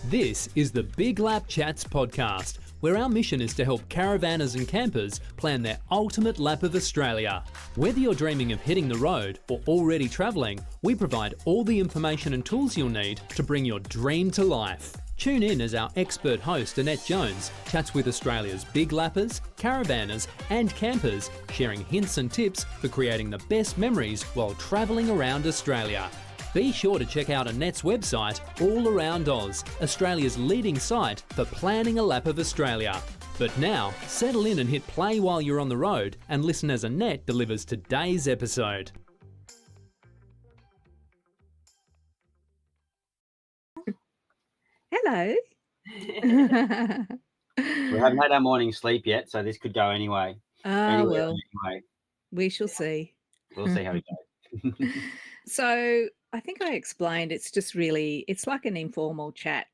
This is the Big Lap Chats podcast, where our mission is to help caravanners and campers plan their ultimate lap of Australia. Whether you're dreaming of hitting the road or already travelling, we provide all the information and tools you'll need to bring your dream to life. Tune in as our expert host Annette Jones chats with Australia's big lappers, caravanners and campers, sharing hints and tips for creating the best memories while travelling around Australia. Be sure to check out Annette's website, All Around Oz, Australia's leading site for planning a lap of Australia. But now, settle in and hit play while you're on the road and listen as Annette delivers today's episode. Hello. We haven't had our morning sleep yet, so this could go anyway. Well, Anyway, we shall see. we'll see how it goes. So I think I explained it's like an informal chat,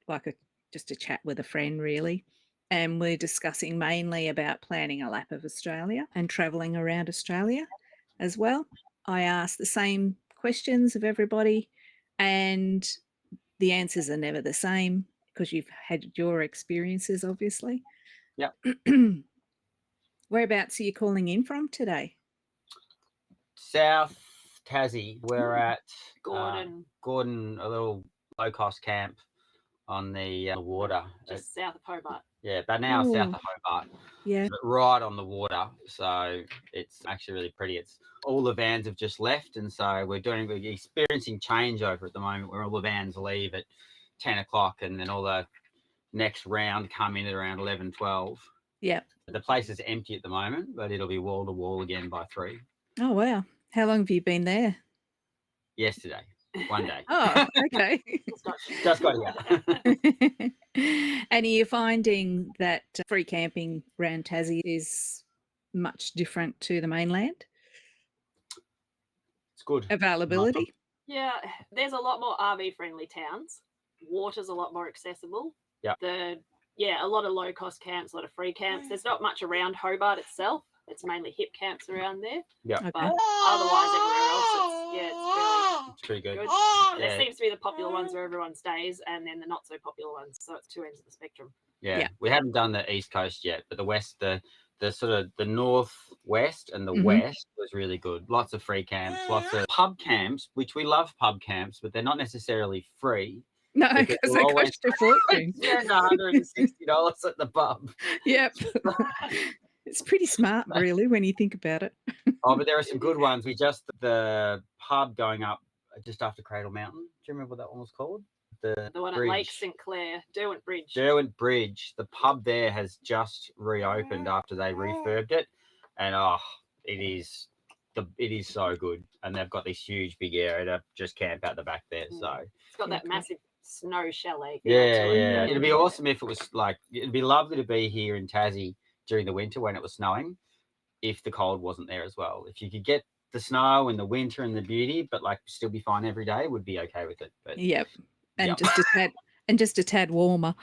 just a chat with a friend really. And we're discussing mainly about planning a lap of Australia and travelling around Australia as well. I ask the same questions of everybody and the answers are never the same because you've had your experiences, obviously. Yep. Whereabouts are you calling in from today? South Tassie, we're at Gordon, a little low-cost camp on the water. just south of Hobart. Yeah, but now Ooh. south of Hobart. Yeah. But right on the water, so it's actually really pretty. It's all the vans have just left, and so we're experiencing changeover at the moment where all the vans leave at 10 o'clock and then all the next round come in at around 11, 12. Yeah. The place is empty at the moment, but it'll be wall to wall again by 3. Oh, wow. How long have you been there? Yesterday, one day. Oh, okay. Just got here. And are you finding that free camping around Tassie is much different to the mainland? It's good. Availability? Yeah, there's a lot more RV-friendly towns. Water's a lot more accessible. Yeah. A lot of low-cost camps, a lot of free camps. There's not much around Hobart itself. It's mainly hip camps around there. Yeah. Okay. But otherwise, everywhere else, It's pretty good. good. Yeah. There seems to be the popular ones where everyone stays, and then the not so popular ones. So it's two ends of the spectrum. Yeah. We haven't done the East Coast yet, but the West, the sort of the northwest and the west was really good. Lots of free camps, lots of pub camps, which we love pub camps, but they're not necessarily free. No, because they cost a fortune. Spend $160 at the pub. Yep. It's pretty smart, really, when you think about it. Oh, but there are some good ones. The pub going up just after Cradle Mountain. Do you remember what that one was called? The one bridge. at Lake St Clair, Derwent Bridge. Derwent Bridge. The pub there has just reopened after they refurbed it, and it is so good. And they've got this huge big area to just camp out the back there. So it's got that massive snow chalet. Yeah. It'd be awesome if it was it'd be lovely to be here in Tassie during the winter when it was snowing, if the cold wasn't there as well. If you could get the snow and the winter and the beauty, but still be fine every day, would be okay with it. But Yep. And just a tad warmer.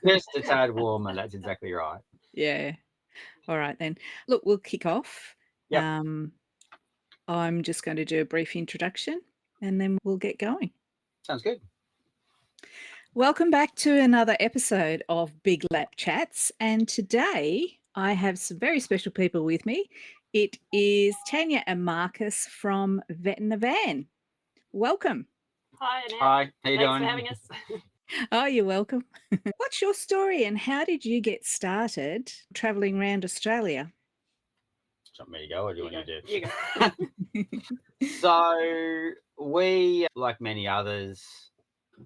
Just a tad warmer, that's exactly right. Yeah. All right then. Look, we'll kick off. Yep. I'm just going to do a brief introduction and then we'll get going. Sounds good. Welcome back to another episode of Big Lap Chats. And today I have some very special people with me. It is Tanya and Marcus from Vet in a Van. Welcome. Hi, Annette. Hi, how you Thanks doing? for having us. Oh, you're welcome. What's your story and how did you get started travelling around Australia? Do you want me to go or do you want you to do? You go. So we, like many others,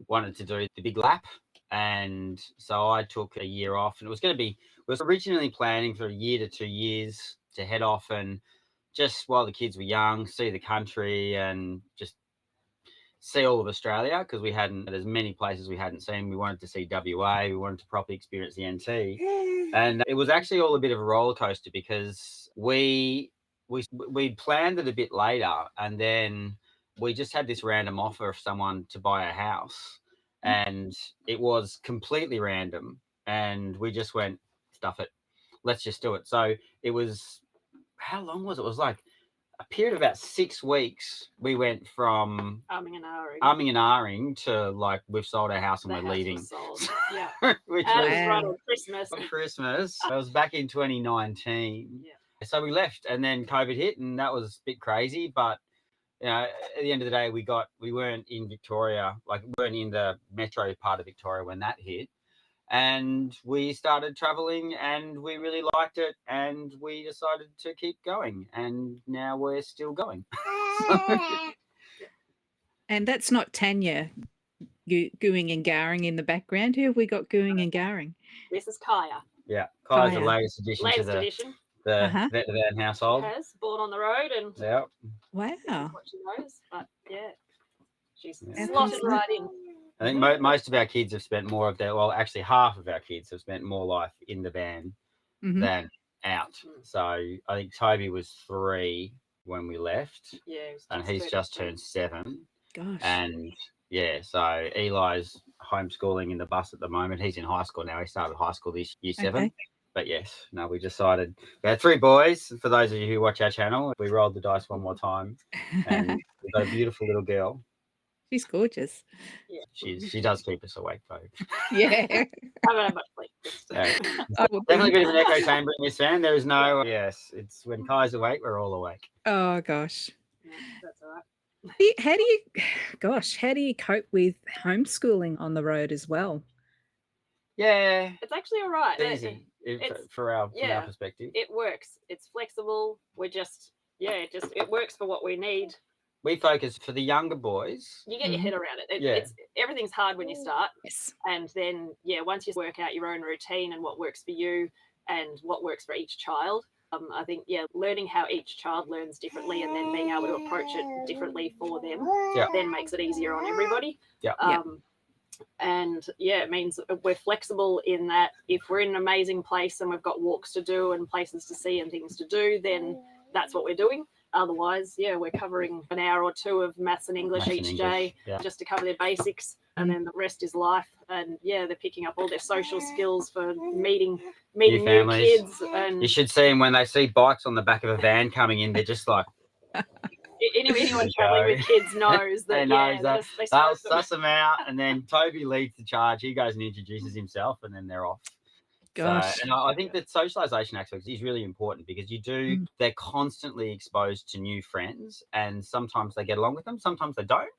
wanted to do the big lap, and so I took a year off, and it was originally planning for a year to 2 years to head off and just while the kids were young, see the country and just see all of Australia, because there's many places we hadn't seen. We wanted to see WA, we wanted to properly experience the NT, and it was actually all a bit of a roller coaster because we planned it a bit later, and then we just had this random offer of someone to buy a house, and it was completely random, and we just went, stuff it, let's just do it. So it was, how long was it? It was like a period of about 6 weeks, we went from Umming and ahhing to like we've sold our house and The we're house leaving. was sold. Yeah. Which And it was was right Wow. on Christmas. on Christmas. It was back in 2019. Yeah. So we left, and then COVID hit, and that was a bit crazy. But you know, at the end of the day, we weren't in Victoria, like we weren't in the metro part of Victoria when that hit. And we started traveling, and we really liked it, and we decided to keep going, and now we're still going. And that's not Tanya gooing and garring in the background. Who have we got gooing and garring? This is Kaya. Yeah, Kai's the Kaya. latest addition Latest to the edition. Uh-huh. Vet the Van household. Has born on the road, and Yeah. this is Wow. what she knows. But yeah, she's Yeah. slotted right in. I think most of our kids have spent more of their, well, actually half of our kids have spent more life in the van Mhm. than out. So I think Toby was 3 when we left, Yeah, he was and he's just turned 7. Gosh. And yeah, so Eli's homeschooling in the bus at the moment. He's in high school now. He started high school this year 7. Okay. But yes, no, we decided we had 3 boys. For those of you who watch our channel, we rolled the dice one more time, and we've got a beautiful little girl. She's gorgeous. She does keep us awake though. Yeah. I haven't had much sleep. I would Definitely a think. bit of an echo chamber in this van. There is no, yes, it's when Kai's awake, we're all awake. Oh gosh. Yeah, that's all right. How do you cope with homeschooling on the road as well? Yeah, It's actually all right. it's easy from our perspective. It works. It's flexible. We're just it works for what we need. We focus for the younger boys. You get your head around it. Yeah. It's everything's hard when you start, Yes. and then once you work out your own routine and what works for you and what works for each child. I think learning how each child learns differently and then being able to approach it differently for them then makes it easier on everybody. And it means we're flexible in that if we're in an amazing place and we've got walks to do and places to see and things to do, then that's what we're doing. Otherwise, we're covering an hour or 2 of maths and English each day just to cover their basics, and then the rest is life. And they're picking up all their social skills for meeting new families. kids. And You should see them when they see bikes on the back of a van coming in. They're just like, anyone traveling with kids knows that. They'll suss them out, and then Toby leads the charge. He goes and introduces himself, and then they're off. Gosh. So, and I think that socialization aspect is really important because they're constantly exposed to new friends, and sometimes they get along with them, sometimes they don't.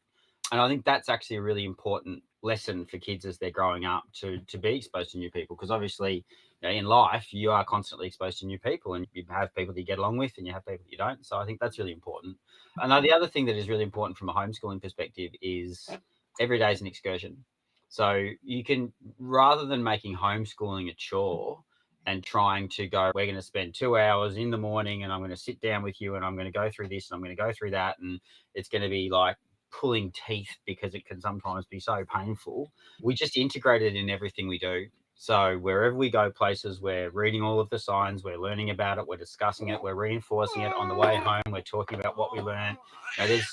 And I think that's actually a really important lesson for kids as they're growing up to be exposed to new people, because obviously in life you are constantly exposed to new people, and you have people that you get along with and you have people that you don't. So I think that's really important. And the other thing that is really important from a homeschooling perspective is every day is an excursion. So you can, rather than making homeschooling a chore and trying to go, we're going to spend 2 hours in the morning and I'm going to sit down with you and I'm going to go through this and I'm going to go through that, and it's going to be like pulling teeth because it can sometimes be so painful. We just integrate it in everything we do. So wherever we go, places, we're reading all of the signs, we're learning about it, we're discussing it, we're reinforcing it on the way home, we're talking about what we learned. There's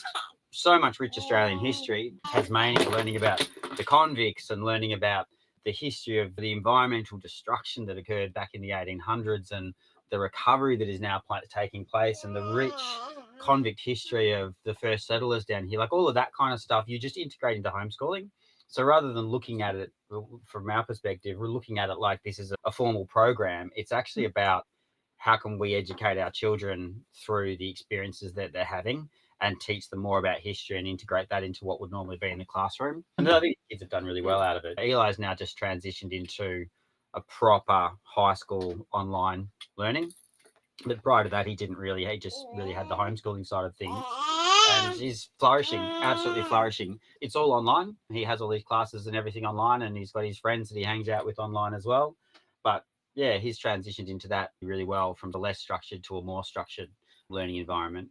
so much rich Australian history. Tasmania, learning about the convicts and learning about the history of the environmental destruction that occurred back in the 1800s and the recovery that is now taking place, and the rich convict history of the first settlers down here, like all of that kind of stuff, you just integrate into homeschooling. So rather than looking at it from our perspective, we're looking at it like this is a formal program. It's actually about how can we educate our children through the experiences that they're having and teach them more about history and integrate that into what would normally be in the classroom. And I think kids have done really well out of it. Eli's now just transitioned into a proper high school online learning. But prior to that, he just really had the homeschooling side of things. And he's flourishing, absolutely flourishing. It's all online. He has all these classes and everything online, and he's got his friends that he hangs out with online as well. But he's transitioned into that really well, from the less structured to a more structured learning environment.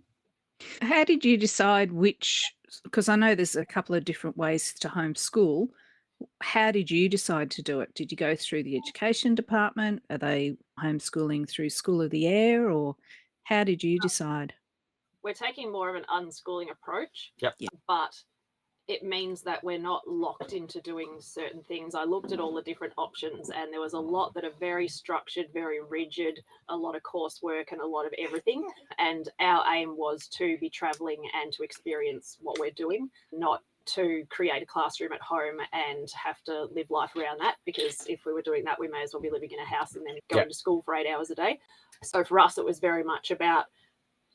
How did you decide which, because I know there's a couple of different ways to homeschool. How did you decide to do it? Did you go through the education department? Are they homeschooling through School of the Air, or how did you decide? We're taking more of an unschooling approach. Yep. Yeah. But it means that we're not locked into doing certain things. I looked at all the different options, and there was a lot that are very structured, very rigid, a lot of coursework and a lot of everything. And our aim was to be traveling and to experience what we're doing, not to create a classroom at home and have to live life around that, because if we were doing that, we may as well be living in a house and then going to school for 8 hours a day. So for us, it was very much about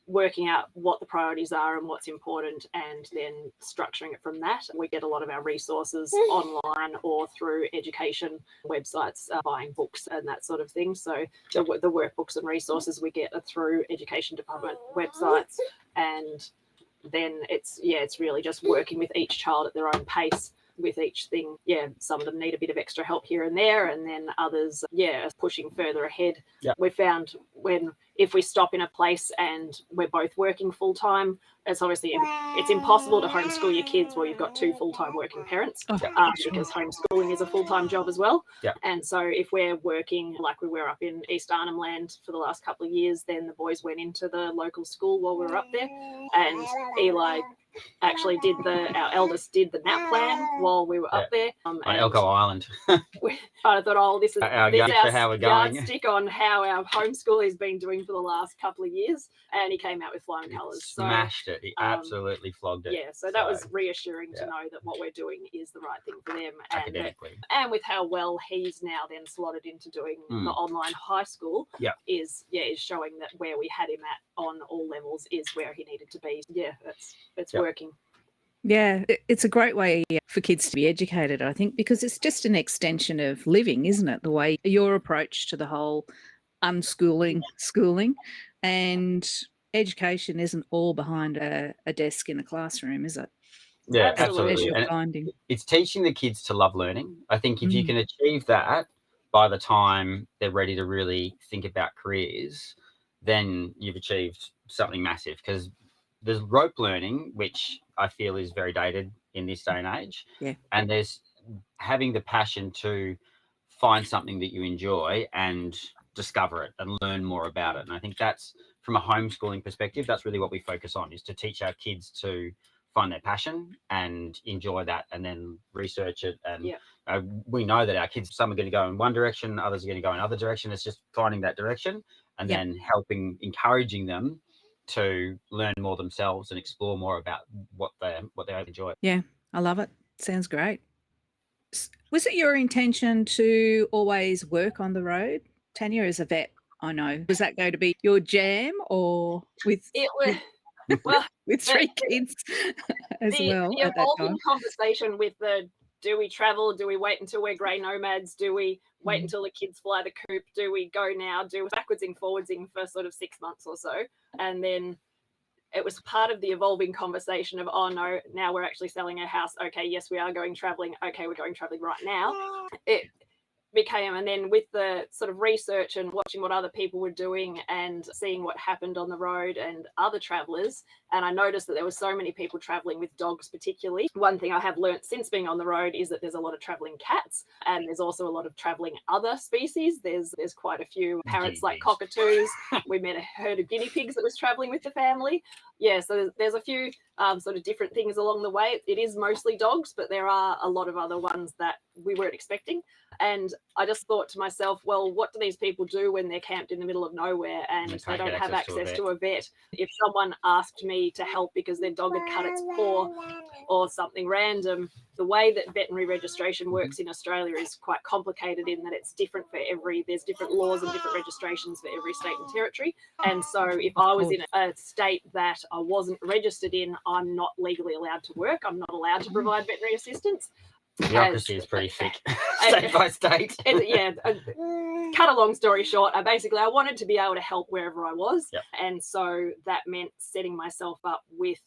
working out what the priorities are and what's important, and then structuring it from that. We get a lot of our resources online or through education websites, buying books and that sort of thing. So the workbooks and resources we get are through education department websites, and then it's really just working with each child at their own pace with each thing. Some of them need a bit of extra help here and there, and then others pushing further ahead. We found if we stop in a place and we're both working full-time, it's impossible to homeschool your kids while you've got two full-time working parents, because homeschooling is a full-time job as well. And so if we're working, like we were up in East Arnhem Land for the last couple of years, then the boys went into the local school while we were up there, and Eli actually our eldest did the nap plan while we were up there. On Elko Island. We kind of thought, this is our yardstick on how our homeschool has been doing for the last couple of years. And he came out with flying colours. Smashed it. He absolutely flogged it. So that was reassuring to know that what we're doing is the right thing for them. Academically. And with how well he's now then slotted into doing the online high school, is showing that where we had him at on all levels is where he needed to be. It's working. Yeah, it's a great way for kids to be educated, I think, because it's just an extension of living, isn't it? The way your approach to the whole unschooling, schooling, and education isn't all behind a desk in a classroom, is it? Yeah, Absolutely. And it's teaching the kids to love learning. I think if you can achieve that by the time they're ready to really think about careers, then you've achieved something massive. Because there's rope learning, which I feel is very dated in this day and age. And there's having the passion to find something that you enjoy and discover it and learn more about it. And I think that's, from a homeschooling perspective, that's really what we focus on, is to teach our kids to find their passion and enjoy that, and then research it. And we know that our kids, some are going to go in one direction, others are going to go in another direction. It's just finding that direction and then encouraging them to learn more themselves and explore more about what they enjoy. Yeah, I love it. Sounds great. Was it your intention to always work on the road, Tanya, as a vet? I know. Was that going to be your jam, or with with three kids as well? The evolving conversation with do we travel? Do we wait until we're grey nomads? Do we wait until the kids fly the coop? Do we go now? Do backwards and forwardsing for sort of 6 months or so? And then it was part of the evolving conversation of, oh no, now we're actually selling a house. Okay, yes, we are going traveling. Okay, we're going traveling right now. It became, and then with the sort of research and watching what other people were doing and seeing what happened on the road and other travelers, and I noticed that there were so many people traveling with dogs particularly. One thing I have learnt since being on the road is that there's a lot of traveling cats, and there's also a lot of traveling other species. There's quite a few parrots like cockatoos. We met a herd of guinea pigs that was traveling with the family. So there's a few sort of different things along the way. It is mostly dogs, but there are a lot of other ones that we weren't expecting. And I just thought to myself, well, what do these people do when they're camped in the middle of nowhere and they don't have access to a vet? If someone asked me to help because their dog had cut its paw or something random, the way that veterinary registration works in Australia is quite complicated in that it's different for there's different laws and different registrations for every state and territory. And so if I was in a state that I wasn't registered in, I'm not legally allowed to work. I'm not allowed to provide veterinary assistance. The bureaucracy is pretty thick, state by state. Cut a long story short, I wanted to be able to help wherever I was. And so that meant setting myself up with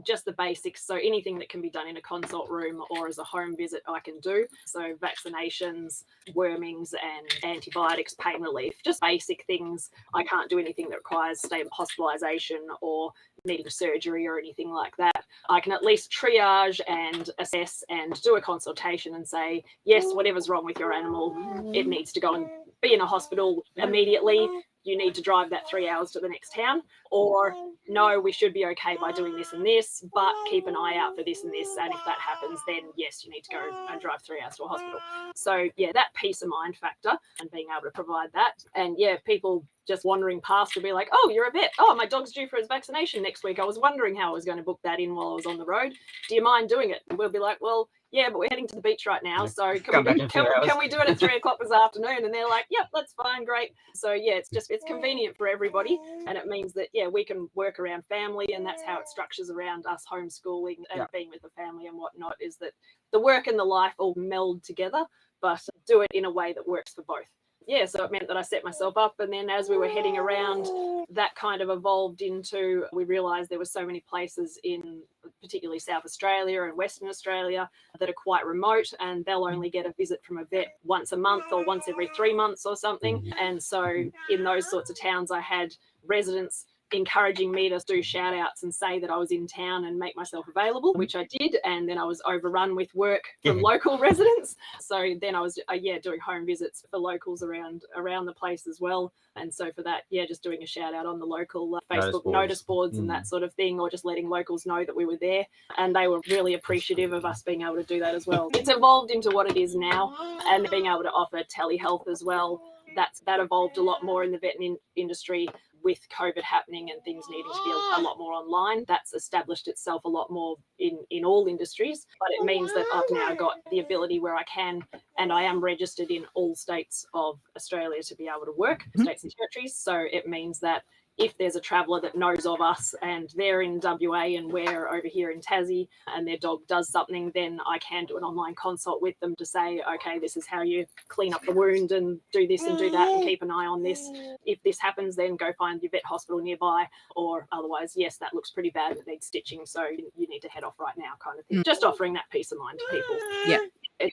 just the basics. So anything that can be done in a consult room or as a home visit, I can do. So vaccinations, wormings and antibiotics, pain relief, just basic things. I can't do anything that requires stable hospitalisation or needing surgery or anything like that. I can at least triage and assess and do a consultation and say, yes, whatever's wrong with your animal, it needs to go and be in a hospital immediately. you need to drive that 3 hours to the next town, or no, we should be okay by doing this and this, but keep an eye out for this and this. And if that happens, then yes, you need to go and drive 3 hours to a hospital. So yeah, that peace of mind factor and being able to provide that. And yeah, people just wandering past will be like, oh, you're a vet. Oh, my dog's due for his vaccination next week. I was wondering how I was going to book that in while I was on the road. Do you mind doing it? And we'll be like, well, yeah, but we're heading to the beach right now. So can we do it at 3 o'clock this afternoon? And they're like, yep, that's fine. Great. So yeah, it's convenient for everybody. And it means that, yeah, we can work around family, and that's how it structures around us homeschooling and being with the family and whatnot, is that the work and the life all meld together, but do it in a way that works for both. Yeah, so it meant that I set myself up, and then as we were heading around, that kind of evolved into, we realised there were so many places in particularly South Australia and Western Australia that are quite remote, and they'll only get a visit from a vet once a month or once every 3 months or something. And so in those sorts of towns, I had residents encouraging me to do shout outs and say that I was in town and make myself available, which I did. And then I was overrun with work from local residents. So then I was, doing home visits for locals around the place as well. And so for that, just doing a shout out on the local Facebook notice boards and that sort of thing, or just letting locals know that we were there. And they were really appreciative of us being able to do that as well. It's evolved into what it is now, and being able to offer telehealth as well. That evolved a lot more in the vet industry. With COVID happening and things needing to be a lot more online, that's established itself a lot more in all industries. But it means that I've now got the ability where I can, and I am registered in all states of Australia to be able to work, states and territories. So it means that if there's a traveller that knows of us and they're in WA and we're over here in Tassie and their dog does something, then I can do an online consult with them to say, okay, this is how you clean up the wound and do this and do that and keep an eye on this. If this happens, then go find your vet hospital nearby, or otherwise, yes, that looks pretty bad, it needs stitching, so you need to head off right now, kind of thing. Just offering that peace of mind to people. Yeah.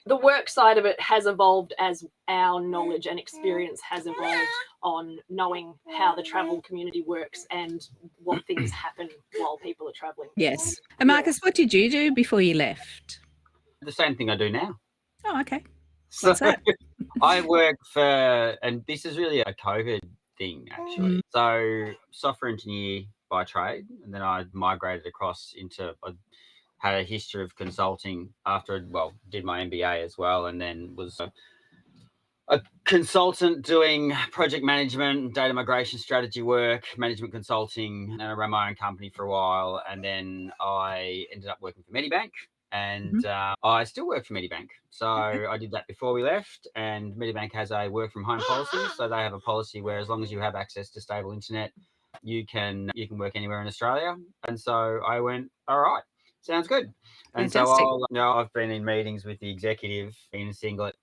The work side of it has evolved as our knowledge and experience has evolved on knowing how the travel community works and what things happen while people are traveling. Yes. And Marcus, what did you do before you left? The same thing I do now. Oh, okay. So What's that? I work for, and this is really a COVID thing actually. So software engineer by trade, and then I migrated across into, I had a history of consulting after, did my MBA as well, and then was a consultant doing project management, data migration strategy work, management consulting, and I ran my own company for a while. And then I ended up working for Medibank, and I still work for Medibank. So I did that before we left, and Medibank has a work from home policy. So they have a policy where as long as you have access to stable internet, you can work anywhere in Australia. And so I went, all right, sounds good. And Fantastic. so I've been in meetings with the executive in a singlet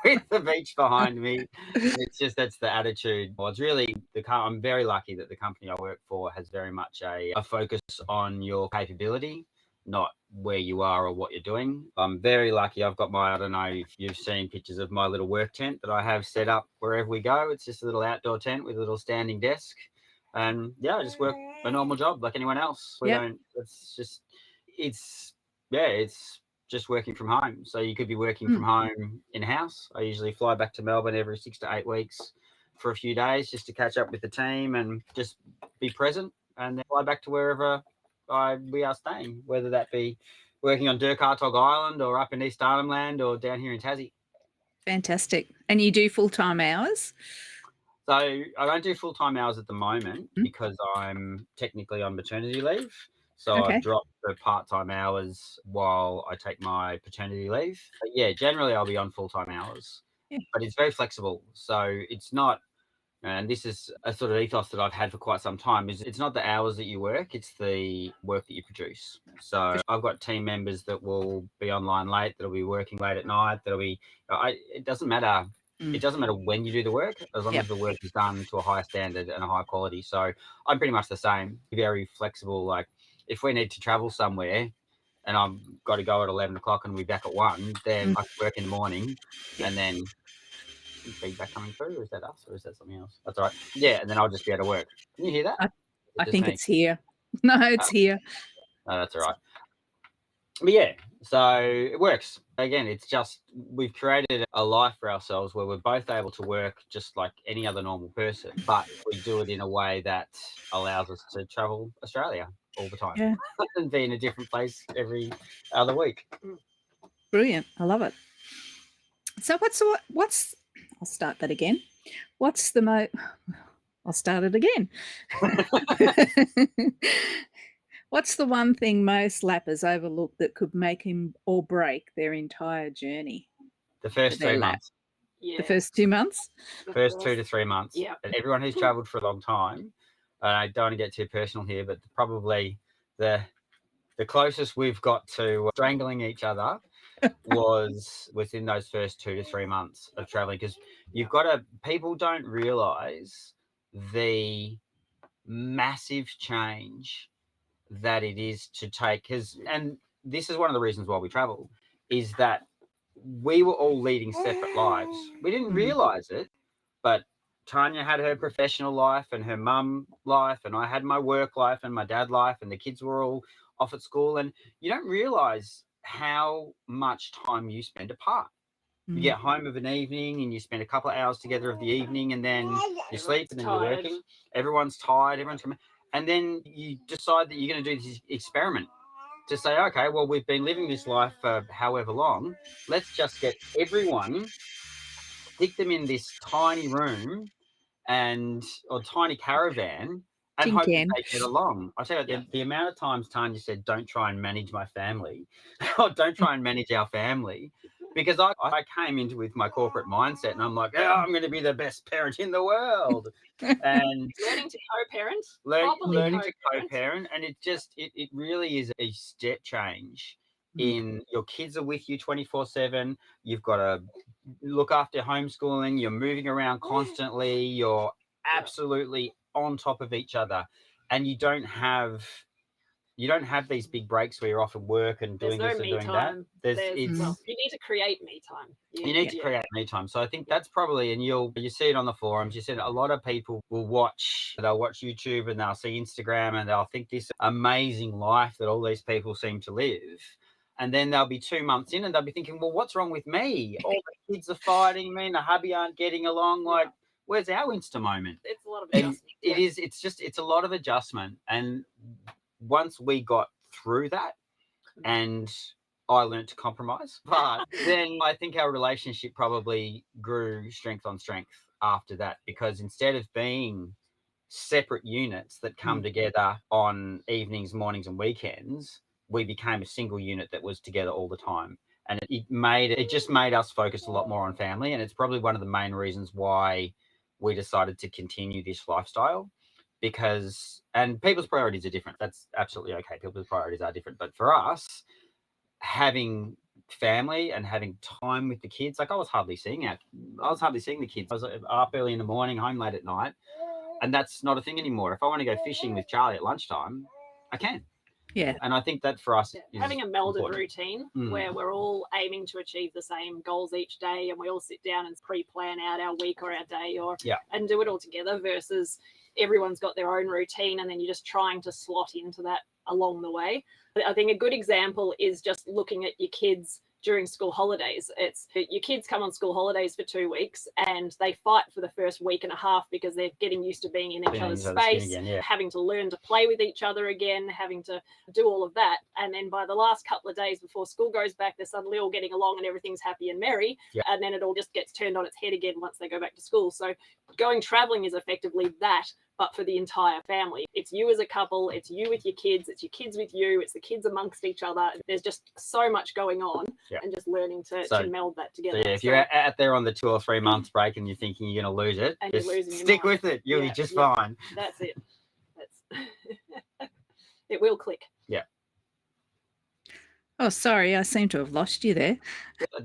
with the beach behind me. It's just, that's the attitude. Well, it's really, I'm very lucky that the company I work for has very much a focus on your capability, not where you are or what you're doing. I'm very lucky. I've got I don't know if you've seen pictures of my little work tent that I have set up wherever we go. It's just a little outdoor tent with a little standing desk. And I just work a normal job like anyone else. It's just working from home. So you could be working from home in a house. I usually fly back to Melbourne every 6 to 8 weeks for a few days just to catch up with the team and just be present, and then fly back to wherever we are staying, whether that be working on Durkartog Island or up in East Arnhem Land or down here in Tassie. Fantastic. And you do full-time hours? So I don't do full-time hours at the moment because I'm technically on maternity leave. So I've dropped the part-time hours while I take my paternity leave. But generally I'll be on full-time hours, but it's very flexible. So it's not, and this is a sort of ethos that I've had for quite some time, is it's not the hours that you work, it's the work that you produce. So I've got team members that will be online late, that'll be working late at night, it doesn't matter. It doesn't matter when you do the work, as long as the work is done to a high standard and a high quality. So I'm pretty much the same, very flexible. Like if we need to travel somewhere and I've got to go at 11 o'clock and we're back at 1, then I can work in the morning and then feedback coming through, or is that us or is that something else? That's all right. Yeah, and then I'll just be able to work. Can you hear that? I think it's here. No, it's here. No, that's all right. But yeah, so it works. Again, it's just we've created a life for ourselves where we're both able to work just like any other normal person, but we do it in a way that allows us to travel Australia all the time. Yeah. And be in a different place every other week. Brilliant. I love it. So what's I'll start that again. What's the I'll start it again. What's the one thing most lappers overlook that could make him or break their entire journey? The first their 3 lap? months. Yeah. The first 2 months? The First 2 to 3 months. Yeah. And everyone who's travelled for a long time, I don't want to get too personal here, but probably the closest we've got to strangling each other was within those first 2 to 3 months of traveling, because you've got to, people don't realize the massive change that it is to take, and this is one of the reasons why we travel, is that we were all leading separate lives. We didn't realize it, but Tanya had her professional life and her mum life, and I had my work life and my dad life, and the kids were all off at school, and you don't realize how much time you spend apart. You get home of an evening and you spend a couple of hours together of the evening, and then you sleep, and then you're working. Everyone's tired, and then you decide that you're going to do this experiment to say, okay, well, we've been living this life for however long. Let's just get everyone, stick them in this tiny room or tiny caravan, and hope that they get along. I tell you, the amount of times Tanya said, don't try and manage my family, or don't try and manage our family, because I came into with my corporate mindset, and I'm like, oh, I'm going to be the best parent in the world. And learning to co-parent, learning to co-parent, and it really is a step change in your kids are with you 24/7. You've got to look after homeschooling. You're moving around constantly. You're absolutely on top of each other, and you don't have these big breaks where you're off at work and doing this and doing that. You need to create me time. You need to create me time. So I think that's probably, and you see it on the forums. You said a lot of people will they'll watch YouTube and they'll see Instagram and they'll think this amazing life that all these people seem to live. And then they'll be 2 months in and they'll be thinking, well, what's wrong with me? All the kids are fighting me and the hubby aren't getting along. Like, where's our Insta moment? It's a lot of adjustment. It's a lot of adjustment. And once we got through that, and I learned to compromise, but then I think our relationship probably grew strength on strength after that, because instead of being separate units that come together on evenings, mornings and weekends, we became a single unit that was together all the time. And it just made us focus a lot more on family. And it's probably one of the main reasons why we decided to continue this lifestyle, and people's priorities are different. That's absolutely okay. People's priorities are different. But for us, having family and having time with the kids, like I was hardly seeing the kids. I was up early in the morning, home late at night. And that's not a thing anymore. If I want to go fishing with Charlie at lunchtime, I can. Yeah. And I think that for us, having a melded routine where we're all aiming to achieve the same goals each day, and we all sit down and pre-plan out our week or our day and do it all together, versus everyone's got their own routine and then you're just trying to slot into that along the way. I think a good example is just looking at your kids during school holidays. It's your kids come on school holidays for 2 weeks and they fight for the first week and a half because they're getting used to being in each other's space, having to learn to play with each other again, having to do all of that. And then by the last couple of days before school goes back, they're suddenly all getting along and everything's happy and merry. And then it all just gets turned on its head again once they go back to school. So going traveling is effectively that, but for the entire family. It's you as a couple, it's you with your kids, it's your kids with you, it's the kids amongst each other. There's just so much going on, and just learning to meld that together. So if you're out there on the 2 or 3 months break and you're thinking you're going to lose it, just stick with it. You'll be just fine. That's it. It will click. Yeah. Oh, sorry, I seem to have lost you there.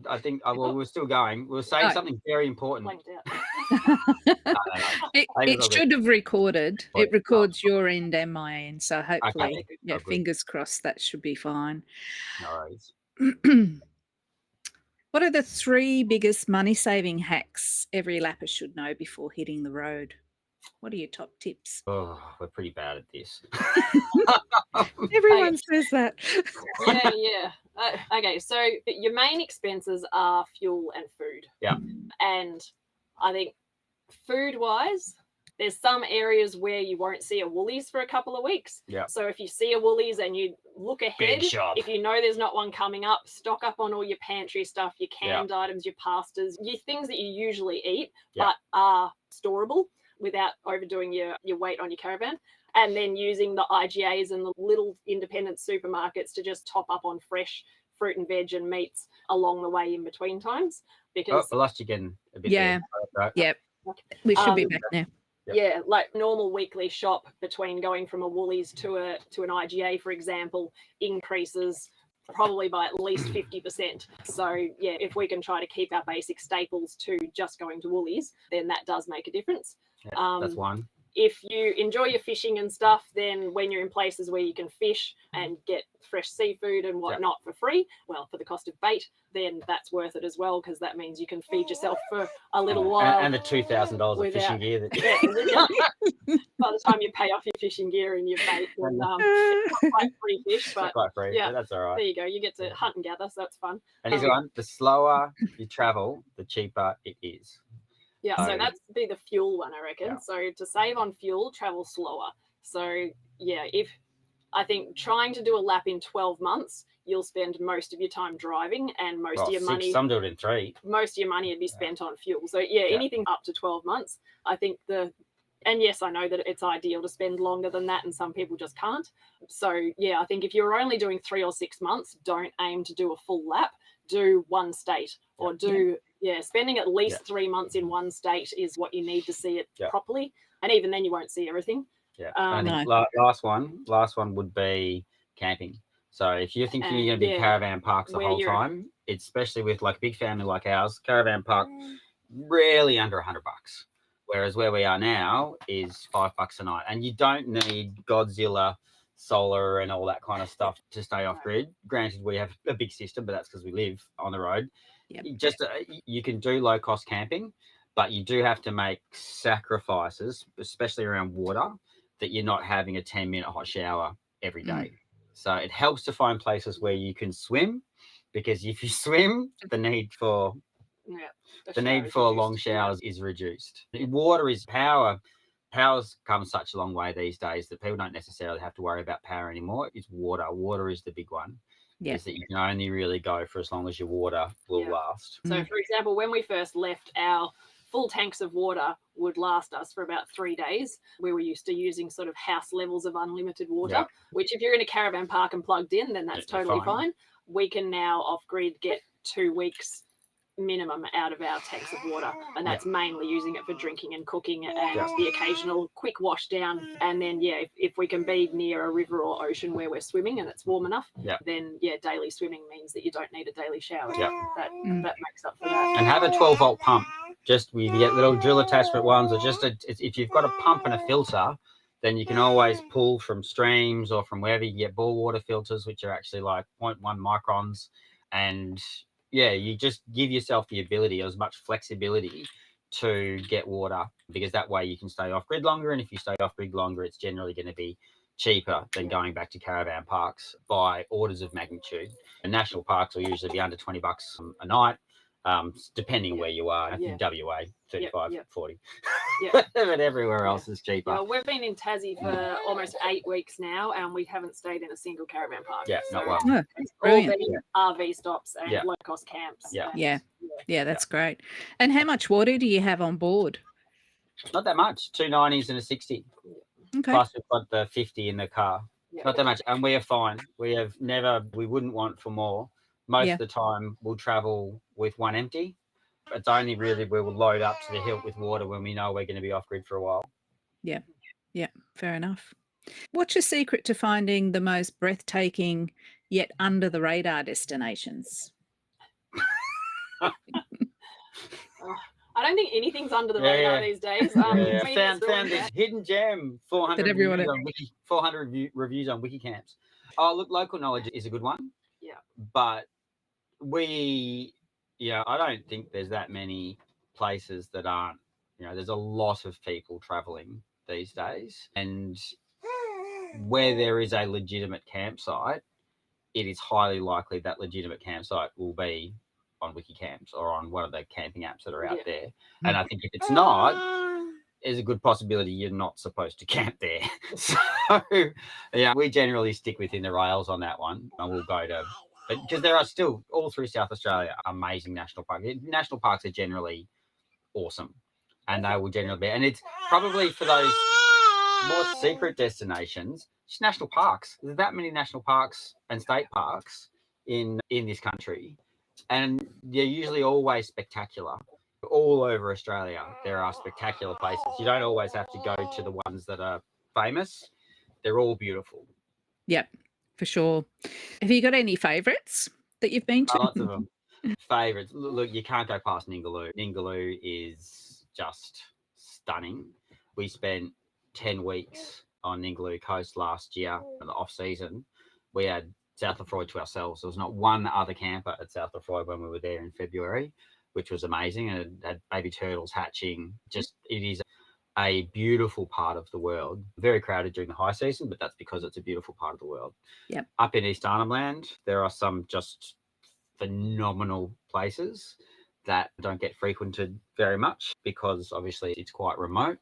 I think, we're still going. We were saying something very important. It should have recorded. It records your end and my end, so hopefully, fingers crossed, that should be fine. No worries. What are the 3 biggest money-saving hacks every lapper should know before hitting the road? What are your top tips? Oh, we're pretty bad at this. Everyone says that. Yeah. Okay, so your main expenses are fuel and food. Yeah. And I think food-wise, there's some areas where you won't see a Woolies for a couple of weeks. Yeah. So if you see a Woolies and you look ahead, Big shop. if you know there's not one coming up, stock up on all your pantry stuff, your canned items, your pastas, your things that you usually eat but are storable without overdoing your weight on your caravan. And then using the IGAs and the little independent supermarkets to just top up on fresh fruit and veg and meats along the way in between times. Because I lost you again a bit. Yeah. There. Right. Yep. We should be back now. Yep. Yeah, like normal weekly shop between going from a Woolies to an IGA, for example, increases probably by at least 50%. So yeah, if we can try to keep our basic staples to just going to Woolies, then that does make a difference. Yeah, that's one. If you enjoy your fishing and stuff, then when you're in places where you can fish and get fresh seafood and whatnot for free, well, for the cost of bait, then that's worth it as well, because that means you can feed yourself for a little while. And the $2,000 of fishing gear. By the time you pay off your fishing gear and your bait, then, it's not quite free fish, but quite free, but that's all right. There you go. You get to hunt and gather, so that's fun. And here's one: the slower you travel, the cheaper it is. Yeah, so that's be the fuel one, I reckon. Yeah. So to save on fuel, travel slower. So yeah, if I think trying to do a lap in 12 months, you'll spend most of your time driving, and most of your money. Some do it in 3. Most of your money would be spent on fuel. So yeah, anything up to 12 months, I think and yes, I know that it's ideal to spend longer than that, and some people just can't. So yeah, I think if you're only doing 3 or 6 months, don't aim to do a full lap. Do one state, or spending at least 3 months in one state is what you need to see it properly. And even then, you won't see everything. Yeah. I think last one would be camping. So if you're thinking you're going to be caravan parks the whole time, especially with like a big family like ours, caravan park rarely under $100. Whereas where we are now is $5 a night, and you don't need Godzilla solar and all that kind of stuff to stay off grid. Granted, we have a big system, but that's because we live on the road. Just you can do low cost camping, but you do have to make sacrifices, especially around water, that you're not having a 10-minute hot shower every day. So it helps to find places where you can swim, because if you swim, the need for long showers is reduced. Water is power. Power's come such a long way these days that people don't necessarily have to worry about power anymore. It's water. Water is the big one. Is that you can only really go for as long as your water will last. So, for example, when we first left, our full tanks of water would last us for about 3 days. We were used to using sort of house levels of unlimited water, which if you're in a caravan park and plugged in, then that's totally fine. We can now off-grid get 2 weeks minimum out of our tanks of water, and that's mainly using it for drinking and cooking and the occasional quick wash down. And then if we can be near a river or ocean where we're swimming and it's warm enough, then daily swimming means that you don't need a daily shower. That makes up for that. And have a 12-volt pump. Just we get little drill attachment ones, or just if you've got a pump and a filter, then you can always pull from streams or from wherever you get bore water filters, which are actually like 0.1 microns. And you just give yourself the ability, as much flexibility to get water, because that way you can stay off grid longer. And if you stay off grid longer, it's generally going to be cheaper than going back to caravan parks by orders of magnitude. And national parks will usually be under $20 a night, depending where you are. I think WA, 35, 40. But everywhere else is cheaper. Well, we've been in Tassie for almost 8 weeks now, and we haven't stayed in a single caravan park. Not one. Oh, it's all been RV stops and low-cost camps. That's great. And how much water do you have on board? Not that much. 2 90s and a 60. Okay. Plus we've got the 50 in the car. Not that much. And we are fine. We wouldn't want for more. Most of the time we'll travel with one empty. It's only really we will load up to the hilt with water when we know we're going to be off grid for a while. Yeah, fair enough. What's your secret to finding the most breathtaking yet under the radar destinations? I don't think anything's under the radar these days. Found this hidden gem, 400 reviews on Wikicamps. Oh, look, local knowledge is a good one. Yeah. But I don't think there's that many places that aren't there's a lot of people traveling these days, and where there is a legitimate campsite, it is highly likely that legitimate campsite will be on WikiCamps or on one of the camping apps that are out there. And I think if it's not, there's a good possibility you're not supposed to camp there. So, we generally stick within the rails on that one, and we'll go to, because there are still all through South Australia amazing national parks. National parks are generally awesome, and they will generally be, and it's probably for those more secret destinations, just national parks. There's that many national parks and state parks in this country, and they're usually always spectacular. All over Australia, there are spectacular places. You don't always have to go to the ones that are famous. They're all beautiful. Yep, for sure. Have you got any favourites that you've been to? Lots of them. Favourites. Look, you can't go past Ningaloo. Ningaloo is just stunning. We spent 10 weeks on Ningaloo Coast last year in the off season. We had South Lefroy to ourselves. There was not one other camper at South Lefroy when we were there in February, which was amazing. And it had baby turtles hatching. Just, it is a beautiful part of the world. Very crowded during the high season, but that's because it's a beautiful part of the world. Yep. Up in East Arnhem Land, there are some just phenomenal places that don't get frequented very much because obviously it's quite remote.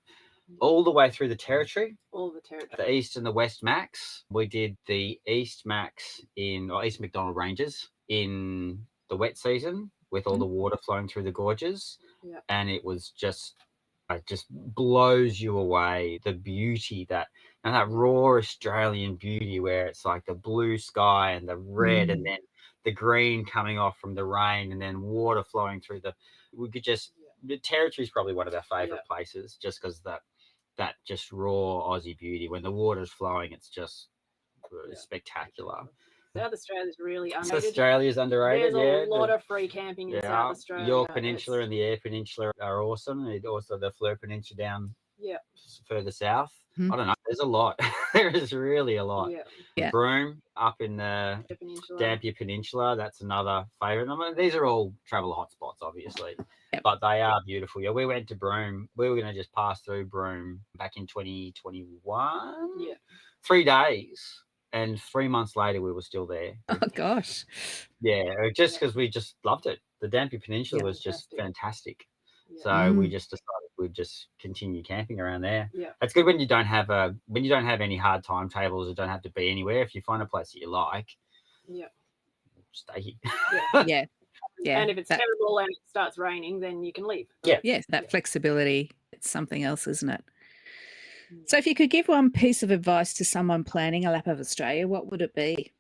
All the way through the territory. All the territory. The East and the West Max. We did the East Max East McDonald Ranges in the wet season with all the water flowing through the gorges. Yep. And it was just, it just blows you away. The beauty that raw Australian beauty where it's like the blue sky and the red and then the green coming off from the rain and then water flowing through the territory is probably one of our favourite places just because that just raw Aussie beauty. When the water's flowing, it's just spectacular. South Australia's really underrated. Australia's underrated. There's a lot of free camping in South Australia. York Peninsula and the Eyre Peninsula are awesome. And also the Fleur Peninsula down further south. I don't know. There's a lot. There is really a lot. Yeah. Broome up in the Dampier Peninsula. That's another favourite. I mean, these are all travel hotspots, obviously, but they are beautiful. Yeah, we went to Broome. We were going to just pass through Broome back in 2021. Yeah. 3 days. And 3 months later, we were still there. Oh, gosh. Yeah, just because we just loved it. The Dampier Peninsula was just fantastic. Yeah. So we just decided we'd just continue camping around there. Yeah. It's good when you don't have any hard timetables or don't have to be anywhere. If you find a place that you like, stay here. Yeah. And if it's terrible and it starts raining, then you can leave. Yeah. Yes, that flexibility. It's something else, isn't it? So if you could give one piece of advice to someone planning a lap of Australia, what would it be?